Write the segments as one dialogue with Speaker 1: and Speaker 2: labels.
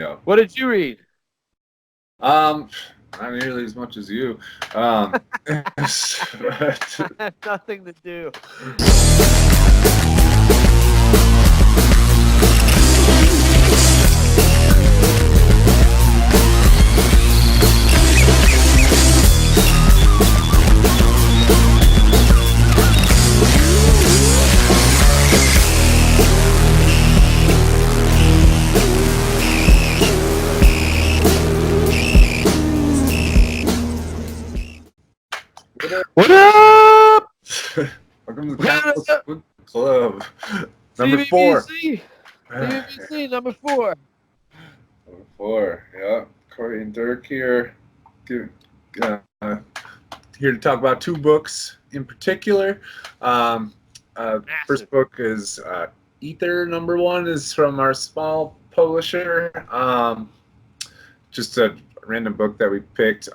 Speaker 1: Yeah.
Speaker 2: What did you read?
Speaker 1: Not nearly as much as you. Um,
Speaker 2: I have nothing to do. What up?
Speaker 1: Welcome to the Comic Book Club. Number
Speaker 2: CBBC.
Speaker 1: 4.
Speaker 2: CBBC number 4.
Speaker 1: Number 4. Yeah. Corey and Dirk here. Here to talk about 2 books in particular. First book is Ether. Number 1 is from our small publisher. Just a random book that we picked.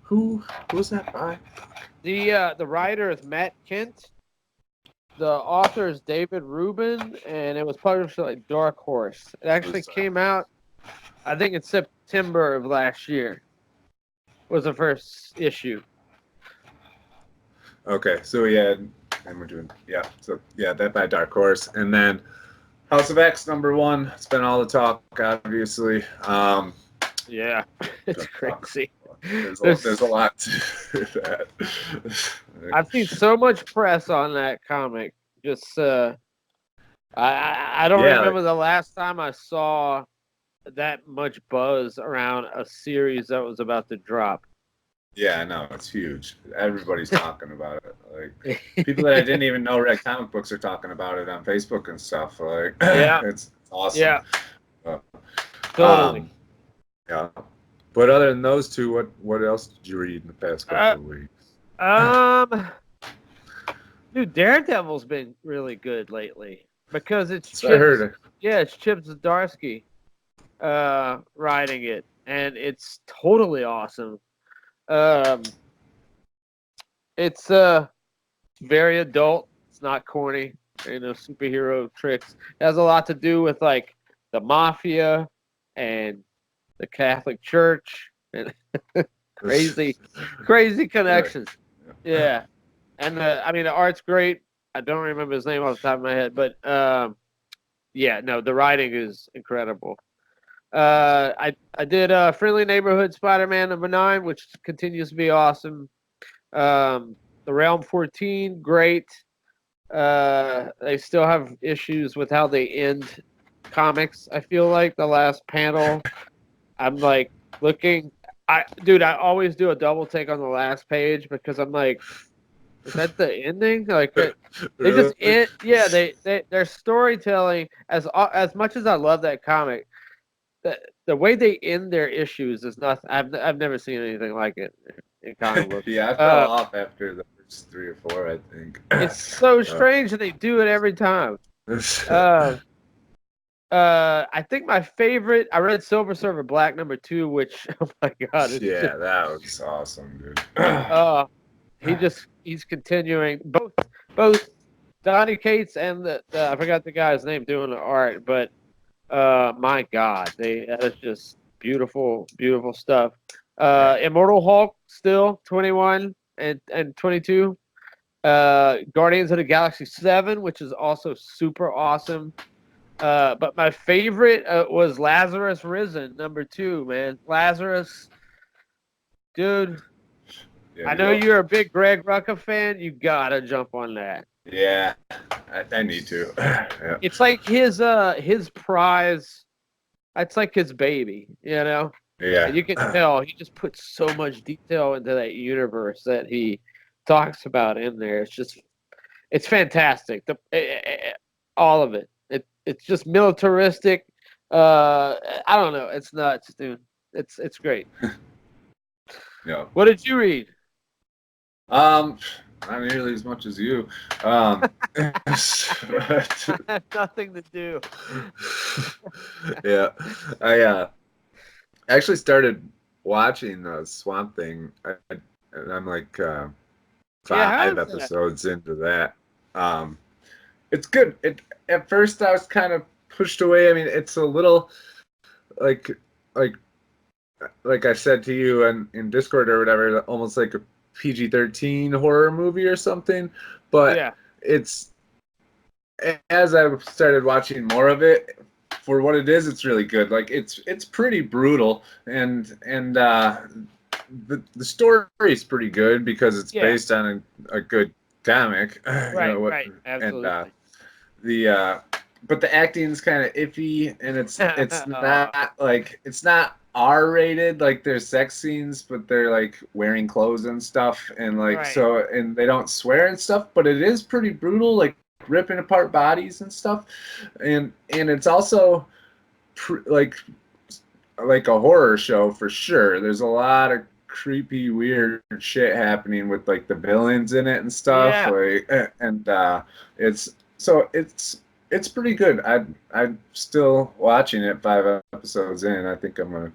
Speaker 1: Who was that by?
Speaker 2: The writer is Matt Kindt. The author is David Rubin, and it was published by Dark Horse. It actually came out, I think, in September of last year. Was the first issue.
Speaker 1: Okay, so and we're doing that by Dark Horse, and then House of X number 1. It's been all the talk, obviously.
Speaker 2: Yeah, it's crazy.
Speaker 1: There's a lot to that.
Speaker 2: I've seen so much press on that comic. Just I don't remember the last time I saw that much buzz around a series that was about to drop.
Speaker 1: Yeah, I know, it's huge. Everybody's talking about it. Like people that I didn't even know read comic books are talking about it on Facebook and stuff. Like,
Speaker 2: yeah,
Speaker 1: it's awesome.
Speaker 2: Yeah, totally.
Speaker 1: Yeah, but other than those 2, what else did you read in the past couple of weeks?
Speaker 2: Dude, Daredevil's been really good lately because it's
Speaker 1: I heard.
Speaker 2: It's Chip Zdarsky writing it, and it's totally awesome. It's very adult. It's not corny. Superhero tricks. It has a lot to do with like the mafia and the Catholic Church and crazy connections. Yeah. And the art's great. I don't remember his name off the top of my head, but the writing is incredible. I did Friendly Neighborhood Spider-Man number 9, which continues to be awesome. The Realm 14, great. They still have issues with how they end comics. I feel like the last panel, I'm like looking. I always do a double take on the last page because I'm like, is that the ending? Like they just end. Yeah, their storytelling. As much as I love that comic, the way they end their issues is nothing. I've never seen anything like it in comic books.
Speaker 1: Yeah, I fell off after the first 3 or 4. I think
Speaker 2: it's so strange that they do it every time. I think my favorite. I read Silver Surfer Black number 2, which oh my god,
Speaker 1: that was awesome, dude.
Speaker 2: He's continuing both Donny Cates and the I forgot the guy's name doing the art, but my god, that is just beautiful stuff. Immortal Hulk still 21 and 22. Guardians of the Galaxy 7, which is also super awesome. But my favorite was Lazarus Risen number 2, man. Lazarus, dude. I know you're a big Greg Rucka fan. You gotta jump on that.
Speaker 1: Yeah, I need to. Yeah.
Speaker 2: It's like his prize. It's like his baby,
Speaker 1: Yeah.
Speaker 2: And you can tell he just puts so much detail into that universe that he talks about in there. It's fantastic. All of it. It's just militaristic. I don't know. It's nuts, dude. It's great.
Speaker 1: Yeah.
Speaker 2: What did you read?
Speaker 1: Not nearly as much as you.
Speaker 2: I have nothing to do.
Speaker 1: Yeah, I actually started watching the Swamp Thing, and I'm like 5 episodes into that. It's good. At first I was kind of pushed away. I mean, it's a little like like like I said to you in Discord or whatever, almost like a PG-13 horror movie or something. But
Speaker 2: Yeah.
Speaker 1: it's as I've started watching more of it, for what it is, it's really good. Like it's pretty brutal, and the story is pretty good because it's
Speaker 2: Yeah.
Speaker 1: based on a good comic.
Speaker 2: Right. Right.
Speaker 1: And
Speaker 2: Absolutely.
Speaker 1: the but the acting's kind of iffy, and it's not like it's not R-rated. Like there's sex scenes, but they're like wearing clothes and stuff, and like
Speaker 2: Right.
Speaker 1: so, and they don't swear and stuff. But it is pretty brutal, like ripping apart bodies and stuff, and it's also like a horror show for sure. There's a lot of creepy, weird shit happening with like the villains in it and stuff.
Speaker 2: Yeah.
Speaker 1: Like, and it's so it's pretty good. I'm still watching it 5 episodes in. I think I'm gonna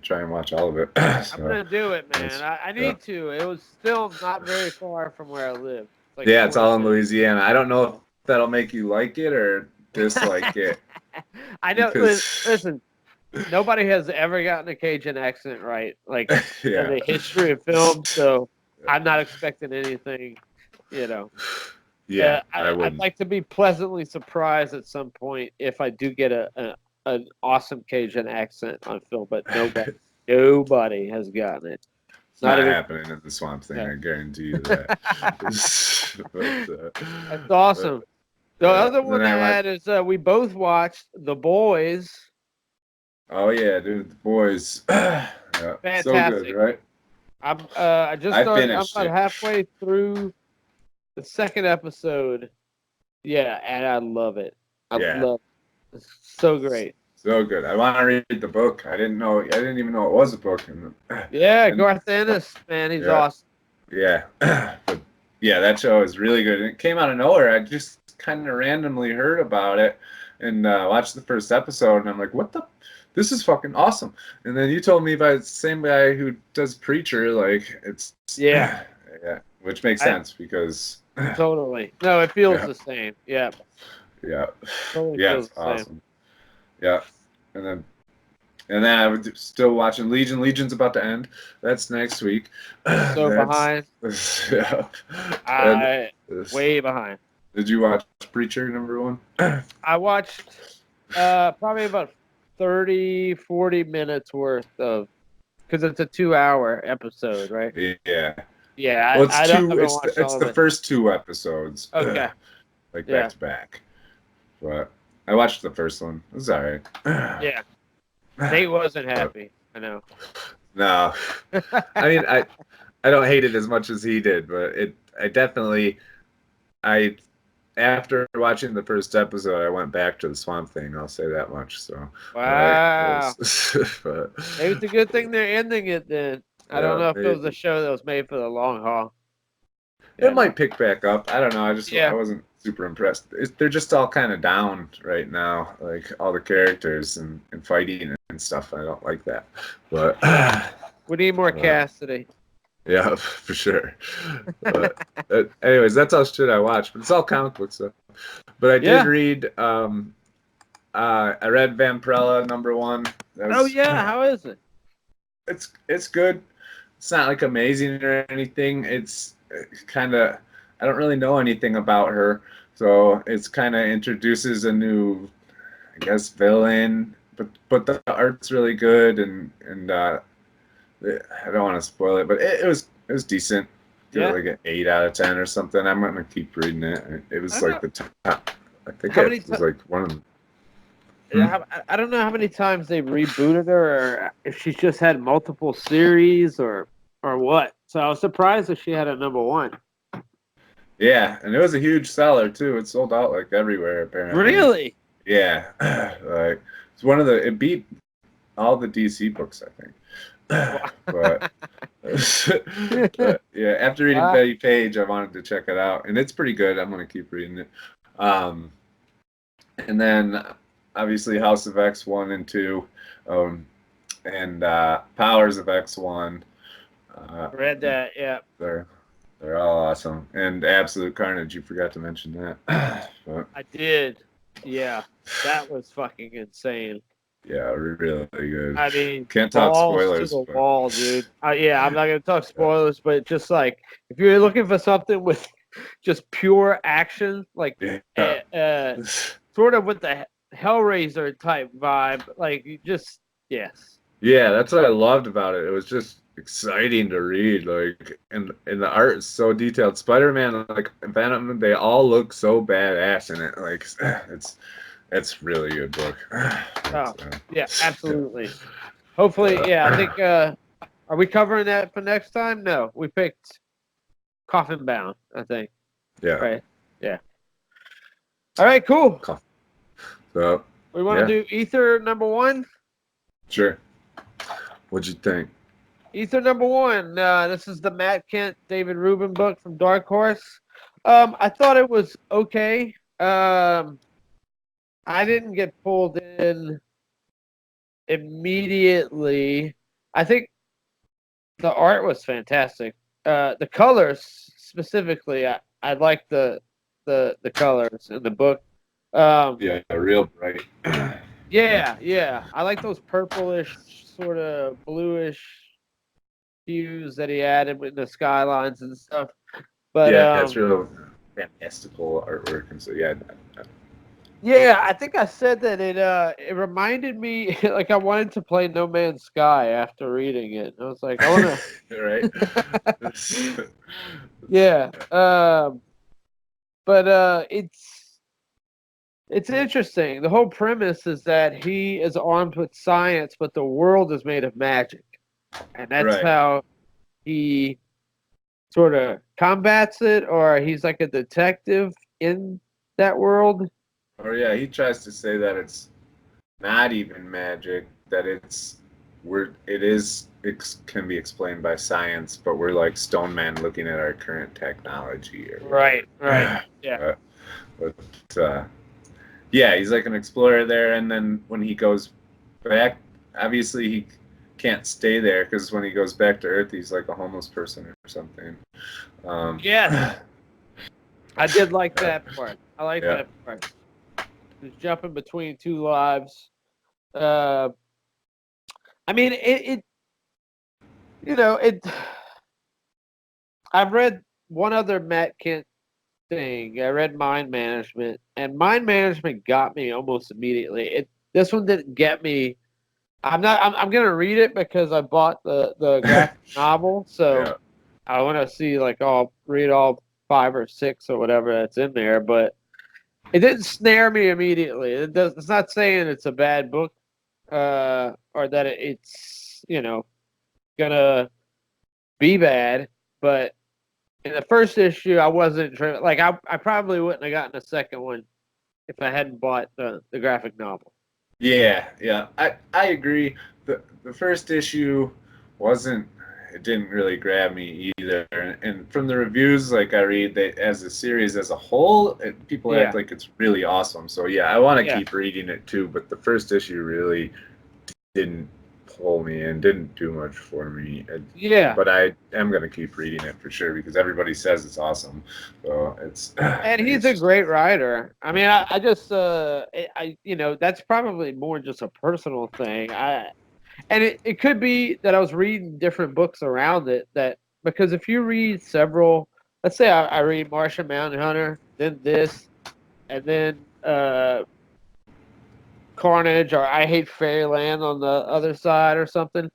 Speaker 1: try and watch all of it.
Speaker 2: I'm gonna do it, man. I
Speaker 1: yeah.
Speaker 2: need to. It was still not very far from where I live. Like
Speaker 1: Yeah, it's
Speaker 2: 40
Speaker 1: all in
Speaker 2: minutes.
Speaker 1: Louisiana. I don't know if that'll make you like it or dislike it.
Speaker 2: I know.
Speaker 1: Because
Speaker 2: Listen, nobody has ever gotten a Cajun accent right, like in
Speaker 1: yeah,
Speaker 2: the history of film. So I'm not expecting anything. You know.
Speaker 1: yeah, I
Speaker 2: I'd
Speaker 1: wouldn't.
Speaker 2: like to be pleasantly surprised at some point if I do get an awesome Cajun accent on film, but nobody has gotten it.
Speaker 1: It's not
Speaker 2: even
Speaker 1: happening in the Swamp Thing.
Speaker 2: Yeah.
Speaker 1: I guarantee you that.
Speaker 2: That's awesome. The other
Speaker 1: then
Speaker 2: one I had is we both watched The Boys.
Speaker 1: oh yeah, dude, the boys. Yeah, so good,
Speaker 2: Fantastic.
Speaker 1: right?
Speaker 2: I just
Speaker 1: I
Speaker 2: started. I'm
Speaker 1: finished
Speaker 2: about
Speaker 1: it.
Speaker 2: halfway through the second episode. Yeah, and I love it. I
Speaker 1: Yeah,
Speaker 2: love it. It's so great.
Speaker 1: so good. I want to read the book. I didn't know. I didn't even know it was a book.
Speaker 2: Yeah,
Speaker 1: And
Speaker 2: Garth Ennis, man, he's
Speaker 1: yeah,
Speaker 2: awesome.
Speaker 1: yeah, but yeah, that show is really good. And it came out of nowhere. I just kind of randomly heard about it and watched the first episode, and I'm like, what the? This is fucking awesome. And then you told me about the same guy who does Preacher. Like it's
Speaker 2: Yeah,
Speaker 1: yeah, which makes
Speaker 2: I
Speaker 1: sense because
Speaker 2: totally. No, it feels
Speaker 1: yeah,
Speaker 2: the same. Yeah,
Speaker 1: yeah,
Speaker 2: totally
Speaker 1: yeah,
Speaker 2: feels
Speaker 1: it's
Speaker 2: the same.
Speaker 1: awesome. Yeah, and then I was still watching Legion. Legion's about to end. That's next week.
Speaker 2: So
Speaker 1: That's
Speaker 2: behind.
Speaker 1: yeah. And
Speaker 2: Way behind.
Speaker 1: did you watch Preacher #1?
Speaker 2: I watched probably about 30, 40 minutes worth of, because it's a 2-hour episode, right?
Speaker 1: Yeah.
Speaker 2: Yeah,
Speaker 1: Well, it's
Speaker 2: I
Speaker 1: two.
Speaker 2: haven't watched
Speaker 1: It's
Speaker 2: all of
Speaker 1: the
Speaker 2: it.
Speaker 1: first 2 episodes.
Speaker 2: Okay.
Speaker 1: Like
Speaker 2: Yeah.
Speaker 1: back to back. But I watched the first one. It was alright.
Speaker 2: Yeah. Nate wasn't happy. I know.
Speaker 1: No. I mean, I don't hate it as much as he did, but I definitely after watching the first episode, I went back to the Swamp Thing. I'll say that much. So
Speaker 2: Wow.
Speaker 1: but,
Speaker 2: Maybe it's a good thing they're ending it then. I don't know if it was a show that was made for the long haul.
Speaker 1: It might pick back up. I don't know. I
Speaker 2: Yeah.
Speaker 1: wasn't super impressed. They're just all kind of down right now, like all the characters and fighting and stuff. I don't like that. But
Speaker 2: We need more Cassidy.
Speaker 1: yeah, for sure. But, anyways, that's all shit I watched. But it's all comic book stuff. But I did read. I read Vampirella #1.
Speaker 2: Oh yeah, how is it?
Speaker 1: It's good. It's not like amazing or anything. It's kind of I don't really know anything about her, so it's kind of introduces a new, I guess, villain. But the art's really good and I don't want to spoil it, but it was decent. Give it like an 8 out of 10 or something. I'm gonna keep reading it. It was like the top. I think it was like one of them.
Speaker 2: I don't know how many times they rebooted her, or if she's just had multiple series, or what. So I was surprised that she had a #1.
Speaker 1: Yeah, and it was a huge seller too. It sold out like everywhere apparently.
Speaker 2: Really?
Speaker 1: Yeah, like it's one of it beat all the DC books, I think. but yeah, after reading Betty Page, I wanted to check it out, and it's pretty good. I'm gonna keep reading it. And then obviously House of X 1 and 2, and Powers of X1.
Speaker 2: Read that, yeah.
Speaker 1: They're all awesome. And Absolute Carnage, you forgot to mention that.
Speaker 2: I did. Yeah, that was fucking insane.
Speaker 1: Yeah, really good.
Speaker 2: I mean,
Speaker 1: Can't talk
Speaker 2: balls to
Speaker 1: spoilers,
Speaker 2: the
Speaker 1: but
Speaker 2: wall, dude. Yeah, I'm not gonna talk spoilers, but just like if you're looking for something with just pure action, like
Speaker 1: yeah.
Speaker 2: sort of with the Hellraiser type vibe, like you just yes,
Speaker 1: Yeah, that's what I loved about it. It was just exciting to read, like, and the art is so detailed. Spider-Man, like Venom, they all look so badass in it. Like, it's really good book.
Speaker 2: oh yeah,
Speaker 1: Yeah,
Speaker 2: absolutely. Hopefully, yeah. I think are we covering that for next time? No, we picked Coffin Bound. I think
Speaker 1: yeah.
Speaker 2: right. Yeah. All right. Cool.
Speaker 1: Cool. So,
Speaker 2: We want
Speaker 1: yeah,
Speaker 2: to do Ether number one.
Speaker 1: sure. What'd you think?
Speaker 2: Ether number one. This is the Matt Kindt, David Rubin book from Dark Horse. I thought it was okay. I didn't get pulled in immediately. I think the art was fantastic. The colors specifically, I like the colors in the book. Um,
Speaker 1: Yeah, real bright.
Speaker 2: yeah, yeah, I like those purplish, sort of bluish hues that he added with the skylines and stuff. But
Speaker 1: Yeah, it's real fantastical artwork, and so yeah,
Speaker 2: yeah, I think I said that it reminded me like I wanted to play No Man's Sky after reading it. I was like, I want
Speaker 1: right.
Speaker 2: to. Yeah, but it's interesting. The whole premise is that he is armed with science, but the world is made of magic, and that's
Speaker 1: Right.
Speaker 2: how he sort of combats it, or he's like a detective in that world.
Speaker 1: Or yeah, he tries to say that it's not even magic, that it can be explained by science, but we're like stone man looking at our current technology or
Speaker 2: Right, right.
Speaker 1: whatever.
Speaker 2: Yeah.
Speaker 1: But yeah, he's like an explorer there, and then when he goes back, obviously he can't stay there because when he goes back to Earth, he's like a homeless person or something.
Speaker 2: Yes, I did like that part. I like
Speaker 1: yeah,
Speaker 2: that part. He's jumping between two lives. Uh, I mean, it you know, it. I've read one other Matt Kent thing. I read Mind Management, and Mind Management got me almost immediately. This one didn't get me. I'm gonna read it because I bought the graphic novel, so
Speaker 1: yeah,
Speaker 2: I want to see like I'll read all five or six or whatever that's in there. But it didn't snare me immediately. It's not saying it's a bad book, or that it's gonna be bad, but in the first issue, I wasn't like I probably wouldn't have gotten a second one if I hadn't bought the graphic novel.
Speaker 1: yeah. I agree. The first issue wasn't. It didn't really grab me either. And from the reviews, like I read, that as a series as a whole, people act
Speaker 2: Yeah,
Speaker 1: like it's really awesome. So yeah, I want to
Speaker 2: yeah,
Speaker 1: keep reading it too. But the first issue really didn't pull me in, didn't do much for me.
Speaker 2: yeah.
Speaker 1: But I am gonna keep reading it for sure because everybody says it's awesome. So it's
Speaker 2: And he's
Speaker 1: it's
Speaker 2: a
Speaker 1: just
Speaker 2: great writer. I mean, I just that's probably more just a personal thing. And it could be that I was reading different books around it that because if you read several, let's say I read Martian Manhunter, then this, and then Carnage or I Hate Fairyland on the other side or something.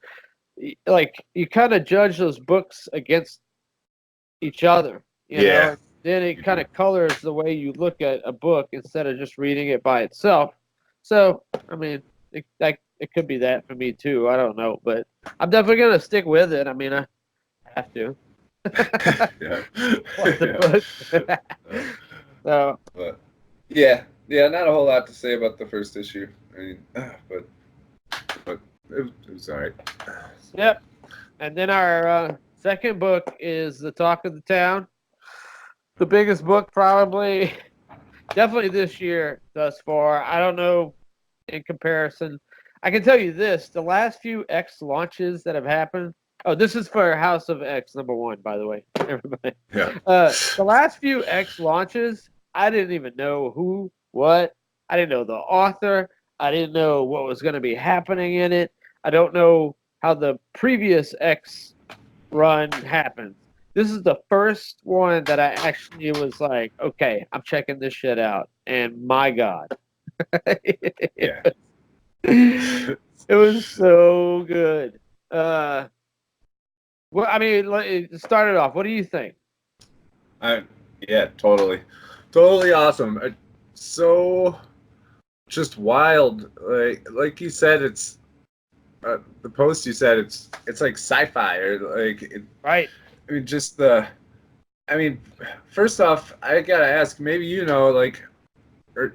Speaker 2: Like you kind of judge those books against each other,
Speaker 1: yeah,
Speaker 2: and then it
Speaker 1: you
Speaker 2: kind
Speaker 1: do.
Speaker 2: of colors the way you look at a book instead of just reading it by itself. So, I mean, it could be that for me too. I don't know, but I'm definitely gonna stick with it. I mean, I have to.
Speaker 1: yeah,
Speaker 2: What the
Speaker 1: yeah.
Speaker 2: book? So,
Speaker 1: But yeah, not a whole lot to say about the first issue. I mean, but it was all right.
Speaker 2: yep. And then our second book is The Talk of the Town. The biggest book probably definitely this year thus far. I don't know in comparison. I can tell you this: the last few X launches that have happened. Oh, this is for House of X number one, by the way, everybody.
Speaker 1: Yeah,
Speaker 2: The last few X launches, I didn't even know who, what. I didn't know the author. I didn't know what was going to be happening in it. I don't know how the previous X run happened. This is the first one that I actually was like, okay, I'm checking this shit out. And my God.
Speaker 1: Yeah.
Speaker 2: It was so good. Well, I mean, start it off. What do you think?
Speaker 1: I, yeah, totally awesome. So just wild. Like you said, it's the post you said it's like sci-fi or like
Speaker 2: Right.
Speaker 1: I mean just the I mean first off I gotta ask maybe like or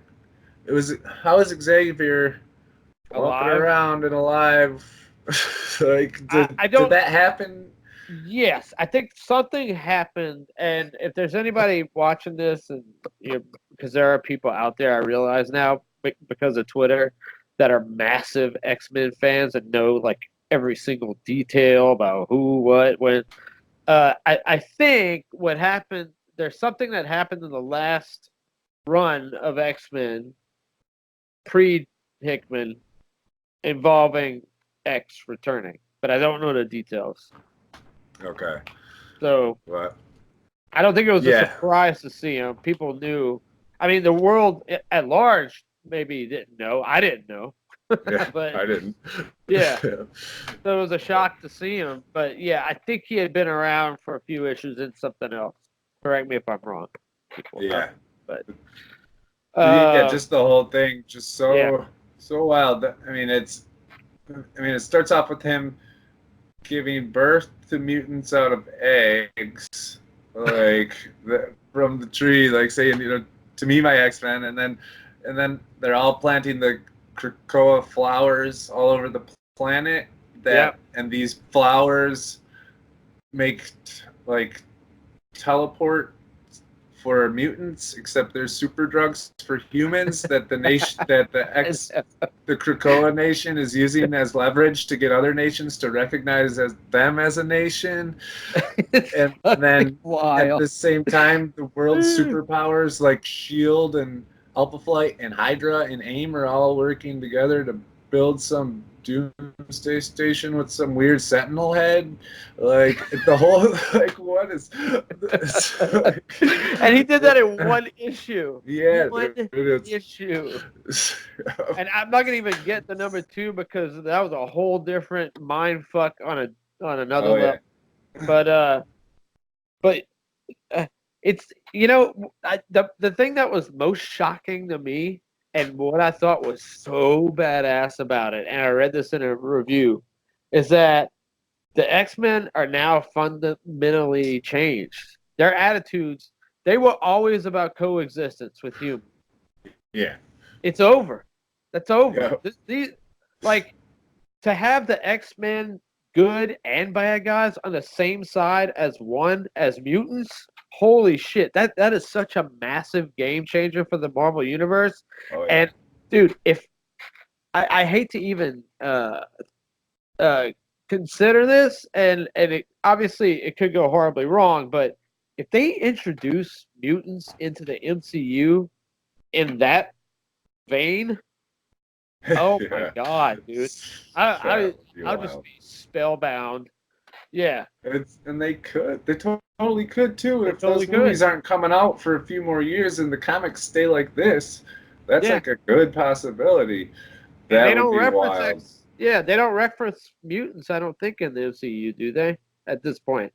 Speaker 1: it was how is Xavier walking
Speaker 2: Alive.
Speaker 1: around and alive like
Speaker 2: I
Speaker 1: did
Speaker 2: don't.
Speaker 1: that happen?
Speaker 2: Yes, I think something happened, and if there's anybody watching this, and because there are people out there, I realize now because of Twitter that are massive X-Men fans and know like every single detail about who, what, when. I think what happened. There's something that happened in the last run of X-Men pre Hickman involving X returning, but I don't know the details.
Speaker 1: Okay.
Speaker 2: So
Speaker 1: What?
Speaker 2: I don't think it was a
Speaker 1: Yeah.
Speaker 2: surprise to see him. People knew. I mean, the world at large maybe didn't know. I didn't know,
Speaker 1: Yeah,
Speaker 2: but
Speaker 1: I didn't.
Speaker 2: yeah, so it was a shock to see him. But yeah, I think he had been around for a few issues in something else. Correct me if I'm wrong. People,
Speaker 1: Yeah.
Speaker 2: but
Speaker 1: But yeah,
Speaker 2: uh,
Speaker 1: just the whole thing, just
Speaker 2: yeah,
Speaker 1: so wild. I mean, it starts off with him giving birth to mutants out of eggs, like from the tree, like saying, to me, my X-Men, and then they're all planting the Krakoa flowers all over the planet.
Speaker 2: yeah.
Speaker 1: And these flowers make like teleport for mutants, except there's super drugs for humans that the Krakoa nation is using as leverage to get other nations to recognize them as a nation.
Speaker 2: It's
Speaker 1: And
Speaker 2: fucking
Speaker 1: then at
Speaker 2: wild.
Speaker 1: the same time, the world's superpowers like Shield and Alpha Flight and Hydra and AIM are all working together to build some doomsday station with some weird sentinel head. Like the whole like what is
Speaker 2: And he did that in one issue.
Speaker 1: yeah,
Speaker 2: One
Speaker 1: dude, it's
Speaker 2: issue. And I'm not gonna even get the number two because that was a whole different mind fuck on another
Speaker 1: oh yeah.
Speaker 2: level. But but it's the thing that was most shocking to me and what I thought was so badass about it, and I read this in a review, is that the X-Men are now fundamentally changed. Their attitudes, they were always about coexistence with humans.
Speaker 1: Yeah.
Speaker 2: It's over. That's over.
Speaker 1: Yeah.
Speaker 2: These, like, to have the X-Men good and bad guys on the same side as mutants, holy shit. That is such a massive game changer for the Marvel universe.
Speaker 1: Oh yeah.
Speaker 2: And dude, if I hate to even uh, consider this, and obviously it could go horribly wrong, but if they introduce mutants into the MCU in that vein, oh my
Speaker 1: Yeah.
Speaker 2: god, dude,
Speaker 1: That
Speaker 2: I
Speaker 1: would be
Speaker 2: I'll just
Speaker 1: wild.
Speaker 2: be spellbound. Yeah,
Speaker 1: And they totally could too.
Speaker 2: they
Speaker 1: If
Speaker 2: totally
Speaker 1: those
Speaker 2: could.
Speaker 1: movies aren't coming out for a few more years and the comics stay like this, that's
Speaker 2: Yeah,
Speaker 1: like a good possibility.
Speaker 2: and
Speaker 1: That
Speaker 2: they
Speaker 1: would
Speaker 2: don't
Speaker 1: be
Speaker 2: reference
Speaker 1: wild.
Speaker 2: X. Yeah, they don't reference mutants. I don't think in the MCU, do they? At this point.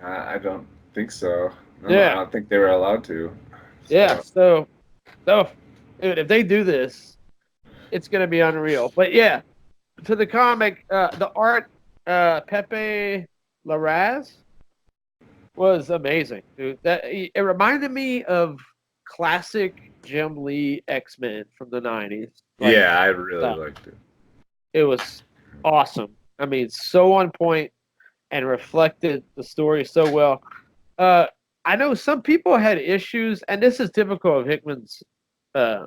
Speaker 1: I don't think so. No, I
Speaker 2: Yeah,
Speaker 1: don't think they were allowed to.
Speaker 2: yeah.
Speaker 1: So
Speaker 2: So, dude, if they do this, it's gonna be unreal. But yeah, to the comic, the art, Pepe Larraz was amazing, dude. That it reminded me of classic Jim Lee X Men from the '90s. Like,
Speaker 1: yeah, I really
Speaker 2: uh,
Speaker 1: liked it.
Speaker 2: it was awesome. I mean, so on point and reflected the story so well. Uh, I know some people had issues, and this is typical of Hickman's uh,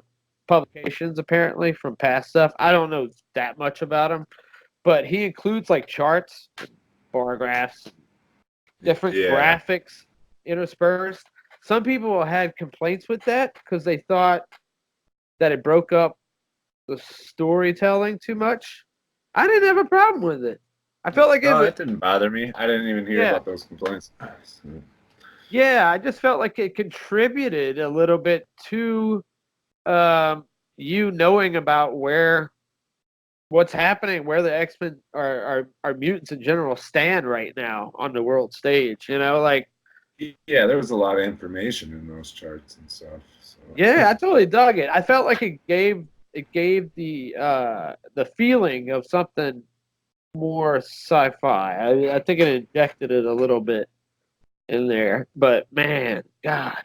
Speaker 2: publications, apparently from past stuff. I don't know that much about him, but he includes like charts, bar graphs, different
Speaker 1: Yeah.
Speaker 2: graphics interspersed. Some people had complaints with that because they thought that it broke up the storytelling too much. I didn't have a problem with it. I felt like it was.
Speaker 1: That didn't bother me. I didn't even hear
Speaker 2: Yeah.
Speaker 1: about those complaints.
Speaker 2: Yeah, I just felt like it contributed a little bit to you knowing about what's happening, where the X-Men are mutants in general stand right now on the world stage. You know, like
Speaker 1: Yeah, there was a lot of information in those charts and stuff. So.
Speaker 2: yeah, I totally dug it. I felt like it gave the feeling of something more sci-fi. I think it injected it a little bit in there, but man, God,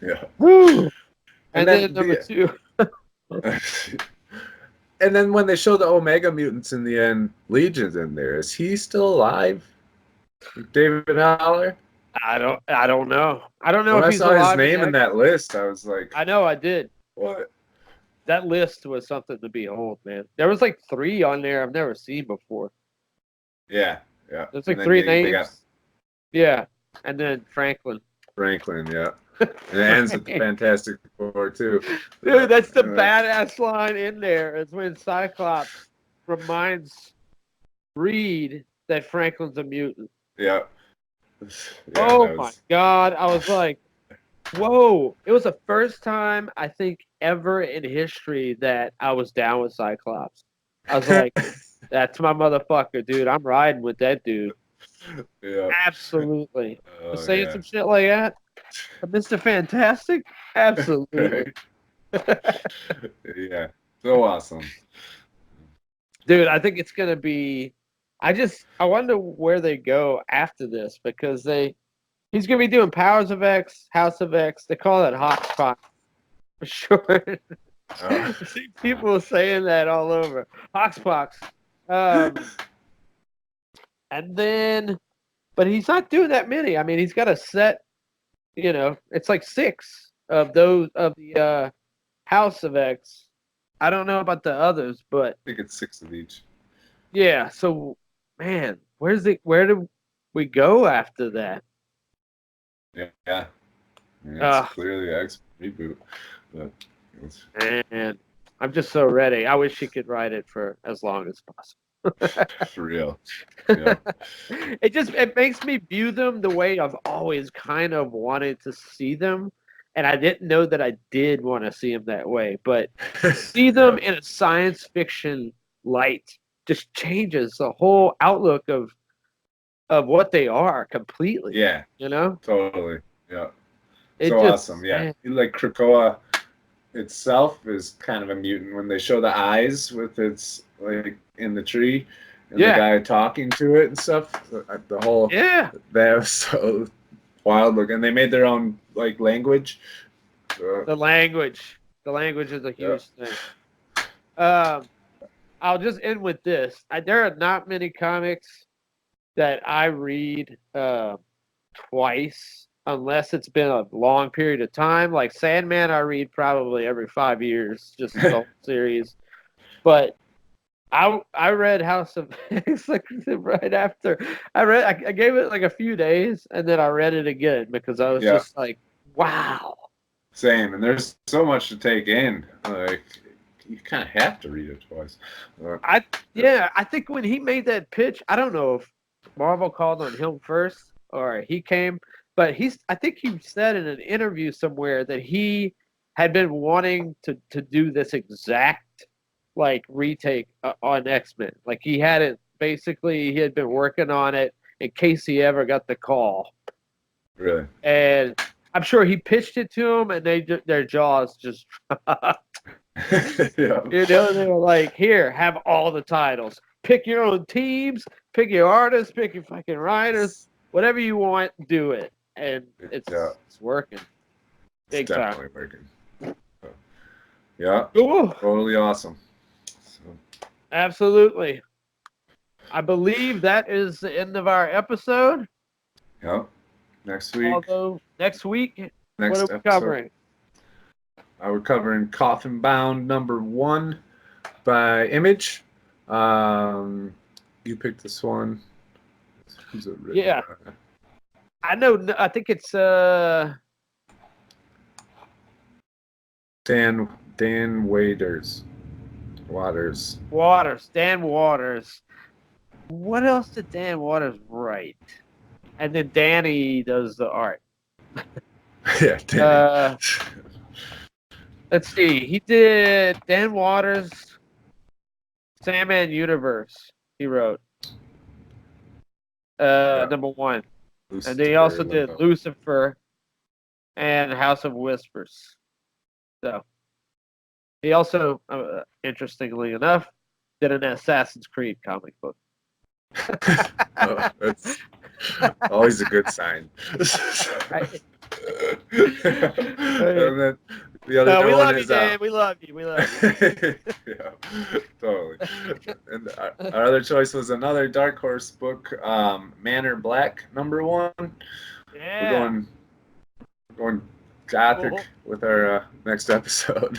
Speaker 1: Yeah.
Speaker 2: woo!
Speaker 1: And
Speaker 2: And then
Speaker 1: then
Speaker 2: number two.
Speaker 1: and then when they show the Omega mutants in the end, Legion's in there. Is he still alive? David Haller?
Speaker 2: I don't know. I don't know
Speaker 1: When
Speaker 2: if
Speaker 1: I
Speaker 2: he's
Speaker 1: saw his
Speaker 2: alive.
Speaker 1: name in that list, I was like,
Speaker 2: I know I did.
Speaker 1: what?
Speaker 2: That list was something to behold, man. There was like 3 on there I've never seen before.
Speaker 1: Yeah.
Speaker 2: There's
Speaker 1: And
Speaker 2: like
Speaker 1: then
Speaker 2: 3
Speaker 1: they
Speaker 2: names.
Speaker 1: got
Speaker 2: Yeah, and then Franklin.
Speaker 1: Franklin, yeah. And it ends with the Fantastic Four, too.
Speaker 2: Dude, that's the badass line in there. Is when Cyclops reminds Reed that Franklin's a mutant.
Speaker 1: Yeah.
Speaker 2: Oh my God. I was like, whoa. It was the first time I think ever in history that I was down with Cyclops. I was like, that's my motherfucker, dude. I'm riding with that dude.
Speaker 1: Yeah.
Speaker 2: Absolutely.
Speaker 1: Oh,
Speaker 2: Saying some shit like that? Mr. Fantastic? Absolutely.
Speaker 1: Yeah. So awesome.
Speaker 2: Dude, I think it's gonna be. I wonder where they go after this because he's gonna be doing Powers of X, House of X. They call it Hotspot for sure. I see people saying that all over Hoxpox. And then, but he's not doing that many. I mean, he's got a set. You know, it's like 6 of those of the House of X. I don't know about the others, but
Speaker 1: I think it's 6 of each.
Speaker 2: yeah. So, man, where do we go after that?
Speaker 1: Yeah. It's clearly X reboot. But
Speaker 2: and I'm just so ready. I wish he could write it for as long as possible.
Speaker 1: For real. Yeah.
Speaker 2: It makes me view them the way I've always kind of wanted to see them. And I didn't know that I did want to see them that way. But see them in a science fiction light just changes the whole outlook of what they are completely.
Speaker 1: Yeah.
Speaker 2: You know?
Speaker 1: Totally. Yeah.
Speaker 2: It
Speaker 1: so
Speaker 2: just,
Speaker 1: awesome. Yeah.
Speaker 2: Man.
Speaker 1: Like Krakoa itself is kind of a mutant when they show the eyes with its like in the tree and the guy talking to it and stuff. The whole that was so wild looking. They made their own like language.
Speaker 2: The language is a huge thing. I'll just end with this. There are not many comics that I read twice unless it's been a long period of time. Like Sandman, I read probably every 5 years, just the whole series. But I read House of X like right after I gave it like a few days and then I read it again because I was just like, wow.
Speaker 1: Same, and there's so much to take in. Like you kind of have to read it twice.
Speaker 2: I think when he made that pitch, I don't know if Marvel called on him first or he came, but I think he said in an interview somewhere that he had been wanting to do this exact like retake on X-Men. Like he had been working on it in case he ever got the call.
Speaker 1: Really?
Speaker 2: And I'm sure he pitched it to him and their jaws just dropped. You know, they were like, here, have all the titles. Pick your own teams, pick your artists, pick your fucking writers, whatever you want, do it. And it's working. Big time.
Speaker 1: Definitely working. So, yeah.
Speaker 2: Ooh.
Speaker 1: Totally awesome. So.
Speaker 2: Absolutely. I believe that is the end of our episode.
Speaker 1: Yep. Next week.
Speaker 2: Although next week, what are we covering?
Speaker 1: We're covering Coffin Bound #1 by Image. You picked this one. Who's it written by?
Speaker 2: I know. I think it's
Speaker 1: Dan Waiters. Waters.
Speaker 2: Dan Waters. What else did Dan Waters write? And then Danny does the art.
Speaker 1: Yeah, Danny.
Speaker 2: Let's see. He did Dan Waters, Sandman Universe. He wrote number 1, and then he also did Lucifer and House of Whispers. So he also, interestingly enough, did an Assassin's Creed comic book.
Speaker 1: Oh, that's always a good sign.
Speaker 2: Right.
Speaker 1: And then the other
Speaker 2: we
Speaker 1: one
Speaker 2: love
Speaker 1: is
Speaker 2: you, Dan. We love you. We love you.
Speaker 1: yeah, totally. And our other choice was another Dark Horse book, Manor Black #1.
Speaker 2: Yeah.
Speaker 1: We're going gothic with our next episode.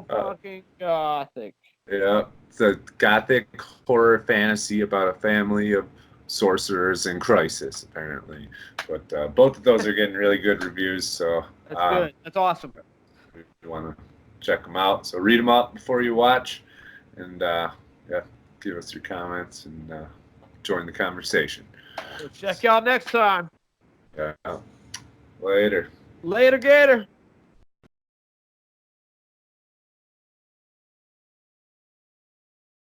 Speaker 2: Fucking gothic.
Speaker 1: Yeah, it's a gothic horror fantasy about a family of sorcerers in crisis, apparently. But both of those are getting really good reviews, so
Speaker 2: That's good. That's awesome.
Speaker 1: if you want to check them out, so read them up before you watch, and yeah, give us your comments and join the conversation.
Speaker 2: We'll check y'all next time.
Speaker 1: Yeah, later.
Speaker 2: Later, Gator.